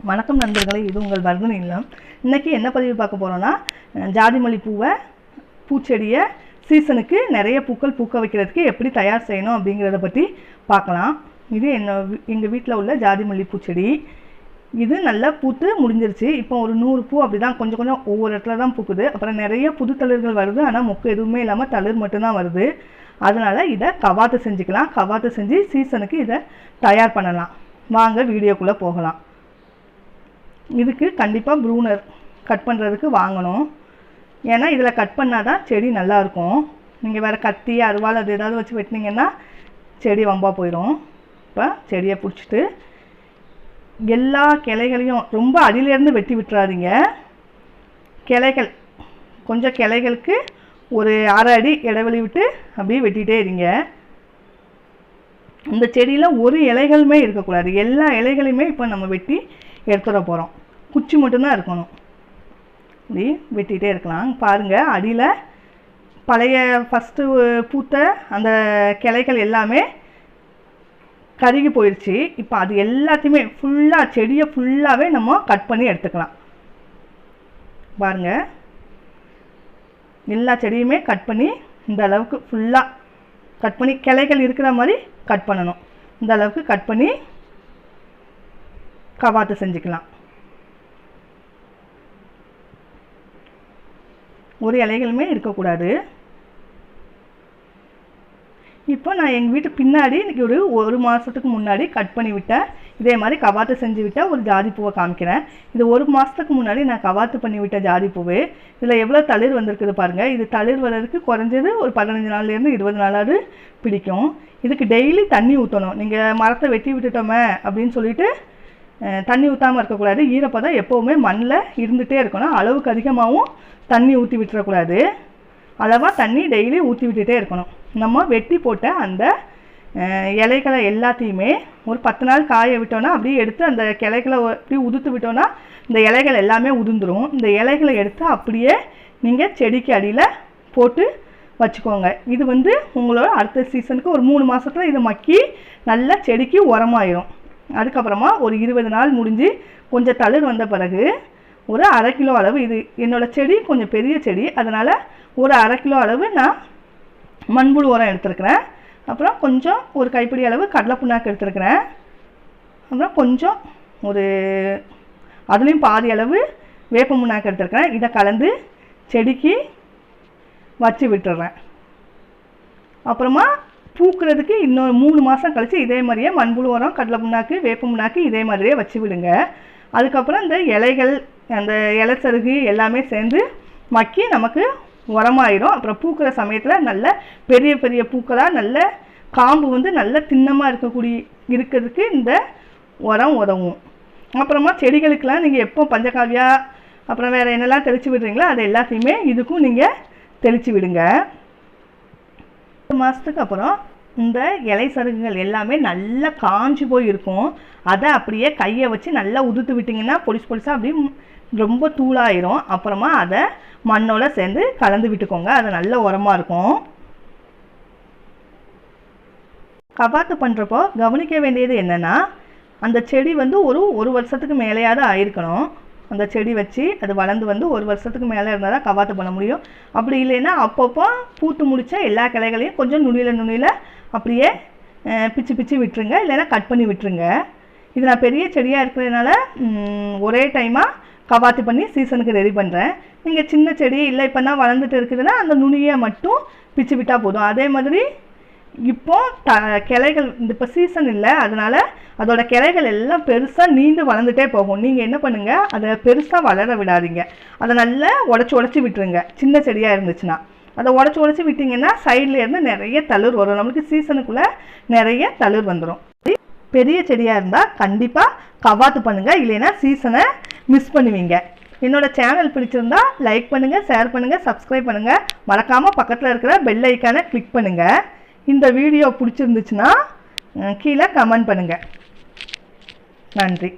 வணக்கம் நண்பர்களே, இது உங்கள் வர்ணனை இல்லம். இன்றைக்கி என்ன பதிவு பார்க்க போகிறோன்னா, ஜாதி மல்லி பூச்செடியை சீசனுக்கு நிறைய பூக்கள் பூக்க வைக்கிறதுக்கு எப்படி தயார் செய்யணும் அப்படிங்கிறத பற்றி பார்க்கலாம். இது எங்கள் வீட்டில் உள்ள ஜாதி மல்லி பூச்செடி. இது நல்லா பூத்து முடிஞ்சிருச்சு. இப்போ ஒரு 100 பூ அப்படி தான், கொஞ்சம் கொஞ்சம் ஒவ்வொரு இடத்துல தான் பூக்குது. அப்புறம் நிறைய புது தளிர்கள் வருது, ஆனால் மொக்கு எதுவுமே இல்லாமல் தளிர் மட்டும்தான் வருது. அதனால் இதை கவாத்து செஞ்சுக்கலாம். கவாத்து செஞ்சு சீசனுக்கு இதை தயார் பண்ணலாம். வாங்க வீடியோக்குள்ளே போகலாம். இதுக்கு கண்டிப்பாக ப்ரூனர் கட் பண்ணுறதுக்கு வாங்கணும். ஏன்னா இதில் கட் பண்ணால் தான் செடி நல்லாயிருக்கும். நீங்கள் வேறு கத்தி அருவாள் அது ஏதாவது வச்சு வெட்டினீங்கன்னா செடி வம்பா போயிடும். இப்போ செடியை பிடிச்சிட்டு எல்லா கிளைகளையும் ரொம்ப அடியிலேருந்து வெட்டி விட்டுறாதீங்க. கிளைகள் கொஞ்சம் கிளைகளுக்கு ஒரு 1/2 அடி இடைவெளி விட்டு அப்படியே வெட்டிகிட்டே இருங்க. இந்த செடியில் ஒரு இலைகளுமே இருக்கக்கூடாது. எல்லா இலைகளையுமே இப்போ நம்ம வெட்டி எடுத்துட போகிறோம். குச்சி மட்டும்தான் இருக்கணும். இப்படி வெட்டிகிட்டே இருக்கலாம். பாருங்கள், அடியில் பழைய ஃபஸ்ட்டு பூத்த அந்த கிளைகள் எல்லாமே கருகி போயிடுச்சு. இப்போ அது எல்லாத்தையுமே ஃபுல்லாக செடியை ஃபுல்லாகவே நம்ம கட் பண்ணி எடுத்துக்கலாம். பாருங்கள், எல்லா செடியுமே கட் பண்ணி இந்த அளவுக்கு ஃபுல்லாக கட் பண்ணி கிளைகள் இருக்கிற மாதிரி கட் பண்ணணும். இந்த அளவுக்கு கட் பண்ணி கவாத்து செஞ்சுக்கலாம். ஒரு இலைகளுமே இருக்கக்கூடாது. இப்போ நான் எங்கள் வீட்டு பின்னாடி இன்றைக்கி ஒரு மாதத்துக்கு முன்னாடி கட் பண்ணி விட்டேன். இதே மாதிரி கவாத்து செஞ்சு விட்டால் ஒரு ஜாதி பூவை காமிக்கிறேன். இது 1 மாதத்துக்கு முன்னாடி நான் கவாத்து பண்ணி விட்ட ஜாதி பூவு. இதில் எவ்வளோ தளிர் வந்திருக்குது பாருங்கள். இது தளிர் வர்றதுக்கு குறைஞ்சது ஒரு 15 நாள்லேருந்து 20 நாளாவது பிடிக்கும். இதுக்கு டெய்லி தண்ணி ஊற்றணும். நீங்கள் மரத்தை வெட்டி விட்டுட்டோமே அப்படின்னு சொல்லிட்டு தண்ணி ஊற்றாமல் இருக்கக்கூடாது. ஈரப்பதம் எப்போவுமே மண்ணில் இருந்துகிட்டே இருக்கணும். அளவுக்கு அதிகமாகவும் தண்ணி ஊற்றி விட்டுறக்கூடாது. அளவாக தண்ணி டெய்லி ஊற்றி விட்டுகிட்டே இருக்கணும். நம்ம வெட்டி போட்ட அந்த இலைகளை எல்லாத்தையுமே ஒரு 10 நாள் காய விட்டோன்னா அப்படியே எடுத்து அந்த கிளைகளை அப்படியே உதுத்து விட்டோன்னா இந்த இலைகள் எல்லாமே உதிர்ந்துடும். இந்த இலைகளை எடுத்து அப்படியே நீங்கள் செடிக்கு அடியில் போட்டு வச்சுக்கோங்க. இது உங்களோட அடுத்த சீசனுக்கு ஒரு 3 மாதத்தில் இது மக்கி நல்லா செடிக்கு உரமாயிரும். அதுக்கப்புறமா ஒரு 20 நாள் முடிஞ்சு கொஞ்சம் தளிர் வந்த பிறகு ஒரு 1/2 கிலோ அளவு, இது என்னோடய செடி கொஞ்சம் பெரிய செடி, அதனால் ஒரு 1/2 கிலோ அளவு நான் மண்புழு உரம் எடுத்துருக்கிறேன். அப்புறம் கொஞ்சம் ஒரு கைப்பிடி அளவு கடலை புண்ணாக்கு எடுத்துருக்கிறேன். அப்புறம் கொஞ்சம் ஒரு அதுலேயும் பாதி அளவு வேப்ப புண்ணாக்கு எடுத்துருக்கிறேன். இதை கலந்து செடிக்கு வச்சு விட்டுடுறேன். அப்புறமா பூக்கிறதுக்கு இன்னொரு 3 மாதம் கழித்து இதே மாதிரியே மண்புழு உரம், கடலை புண்ணாக்கு, வேப்ப புண்ணாக்கு இதே மாதிரியே வச்சு விடுங்க. அதுக்கப்புறம் இந்த இலைகள், அந்த இலைச்சருகு எல்லாமே சேர்ந்து மக்கி நமக்கு உரமாயிடும். அப்புறம் பூக்கிற சமயத்தில் நல்ல பெரிய பெரிய பூக்களாக நல்ல காம்பு நல்ல திண்ணமாக இருக்கிறதுக்கு இந்த உரம் உதவும். அப்புறமா செடிகளுக்கெல்லாம் நீங்கள் எப்போ பஞ்சகாவியா அப்புறம் வேறு என்னெல்லாம் தெளித்து விடுறீங்களோ அது எல்லாத்தையுமே இதுக்கும் நீங்கள் தெளித்து விடுங்க. 1 மாதத்துக்கு அப்புறம் இந்த இலை சருகுகள் எல்லாமே நல்லா காஞ்சி போய் இருக்கும். அதை அப்படியே கையை வச்சு நல்லா உதுத்து விட்டிங்கன்னா பொலிசாக அப்படியே ரொம்ப தூளாயிரும். அப்புறமா அதை மண்ணோட சேர்ந்து கலந்து விட்டுக்கோங்க. அது நல்ல உரமாக இருக்கும். கவாத்து பண்ணுறப்போ கவனிக்க வேண்டியது என்னென்னா, அந்த செடி ஒரு வருஷத்துக்கு மேலேயாவது ஆயிருக்கணும். அந்த செடி வச்சு அது வளர்ந்து 1 வருஷத்துக்கு மேலே இருந்தால் தான் கவாத்து பண்ண முடியும். அப்படி இல்லைன்னா அப்பப்போ பூத்து முடித்த எல்லா கிளைகளையும் கொஞ்சம் நுனியில் அப்படியே பிச்சு விட்டுருங்க, இல்லைன்னா கட் பண்ணி விட்டுருங்க. இது நான் பெரிய செடியாக இருக்கிறதுனால ஒரே டைமாக கவாத்து பண்ணி சீசனுக்கு ரெடி பண்ணுறேன். நீங்கள் சின்ன செடி இல்லை இப்போ தான் வளர்ந்துட்டு இருக்குதுன்னா அந்த நுனியை மட்டும் பிச்சு விட்டால் போதும். அதே மாதிரி இப்போது கிளைகள் இப்போ சீசன் இல்லை, அதனால் அதோட கிளைகள் எல்லாம் பெருசாக நீண்டு வளர்ந்துட்டே போகும். நீங்கள் என்ன பண்ணுங்கள், அதை பெருசாக வளர விடாதீங்க. அதை நல்லா உடச்சி விட்டுருங்க. சின்ன செடியாக இருந்துச்சுன்னா அதை உடச்சி விட்டிங்கன்னா சைடில் இருந்து நிறைய தளிர் வரும். நம்மளுக்கு சீசனுக்குள்ளே நிறைய தளிர் வந்துடும். பெரிய செடியாக இருந்தால் கண்டிப்பாக கவாத்து பண்ணுங்கள், இல்லைன்னா சீசனை மிஸ் பண்ணுவீங்க. என்னோடய சேனல் பிடிச்சிருந்தா லைக் பண்ணுங்கள், ஷேர் பண்ணுங்கள், சப்ஸ்கிரைப் பண்ணுங்கள். மறக்காமல் பக்கத்தில் இருக்கிற பெல் ஐக்கானை கிளிக் பண்ணுங்கள். இந்த வீடியோ பிடிச்சிருந்துச்சுன்னா கீழே கமெண்ட் பண்ணுங்கள். நன்றி.